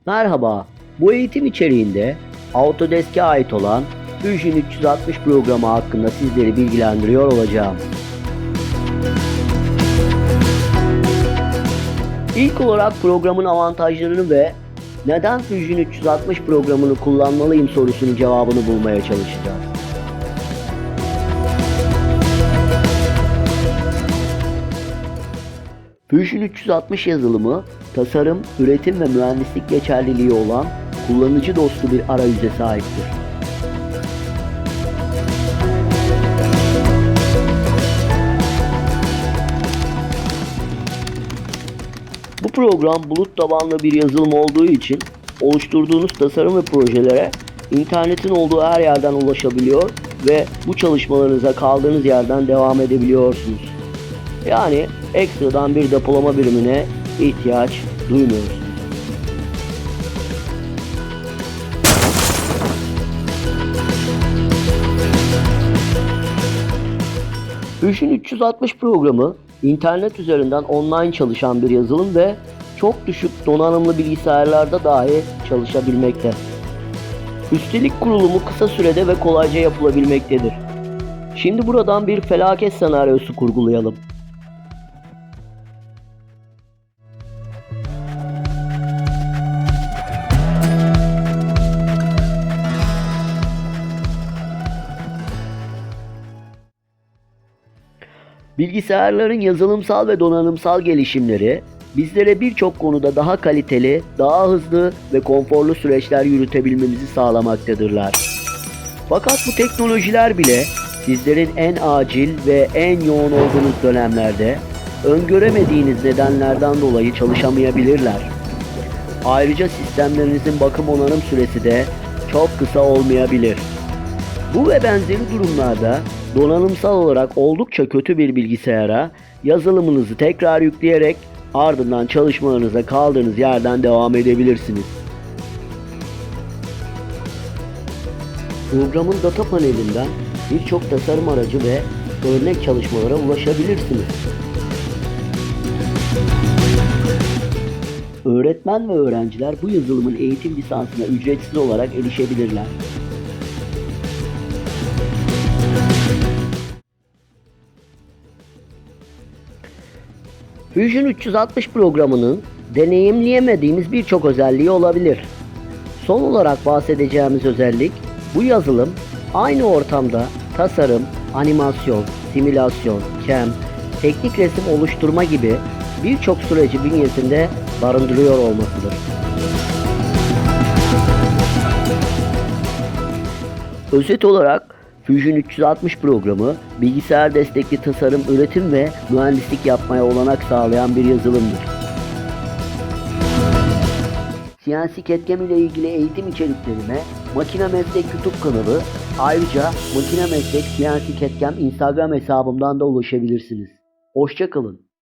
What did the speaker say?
Merhaba, bu eğitim içeriğinde Autodesk'e ait olan Fusion 360 programı hakkında sizleri bilgilendiriyor olacağım. İlk olarak programın avantajlarını ve neden Fusion 360 programını kullanmalıyım sorusunun cevabını bulmaya çalışacağız. Fusion 360 yazılımı, tasarım, üretim ve mühendislik geçerliliği olan kullanıcı dostu bir arayüze sahiptir. Bu program bulut tabanlı bir yazılım olduğu için oluşturduğunuz tasarım ve projelere internetin olduğu her yerden ulaşabiliyor ve bu çalışmalarınıza kaldığınız yerden devam edebiliyorsunuz. Yani ekstradan bir depolama birimine ihtiyaç duymuyorsunuz. Fusion 360 programı internet üzerinden online çalışan bir yazılım ve çok düşük donanımlı bilgisayarlarda dahi çalışabilmekte. Üstelik kurulumu kısa sürede ve kolayca yapılabilmektedir. Şimdi buradan bir felaket senaryosu kurgulayalım. Bilgisayarların yazılımsal ve donanımsal gelişimleri bizlere birçok konuda daha kaliteli, daha hızlı ve konforlu süreçler yürütebilmemizi sağlamaktadırlar. Fakat bu teknolojiler bile sizlerin en acil ve en yoğun olduğunuz dönemlerde öngöremediğiniz nedenlerden dolayı çalışamayabilirler. Ayrıca sistemlerinizin bakım onarım süresi de çok kısa olmayabilir. Bu ve benzeri durumlarda donanımsal olarak oldukça kötü bir bilgisayara yazılımınızı tekrar yükleyerek ardından çalışmalarınıza kaldığınız yerden devam edebilirsiniz. Programın data panelinden birçok tasarım aracı ve örnek çalışmalara ulaşabilirsiniz. Öğretmen ve öğrenciler bu yazılımın eğitim lisansına ücretsiz olarak erişebilirler. Fusion 360 programının deneyimleyemediğimiz birçok özelliği olabilir. Son olarak bahsedeceğimiz özellik, bu yazılım aynı ortamda tasarım, animasyon, simülasyon, CAM, teknik resim oluşturma gibi birçok süreci bünyesinde barındırıyor olmasıdır. Özet olarak Fusion 360 programı, bilgisayar destekli tasarım, üretim ve mühendislik yapmaya olanak sağlayan bir yazılımdır. CNC CAD/CAM ile ilgili eğitim içeriklerime Makine Meslek YouTube kanalı, ayrıca Makine Meslek CNC CAD/CAM Instagram hesabımdan da ulaşabilirsiniz. Hoşça kalın.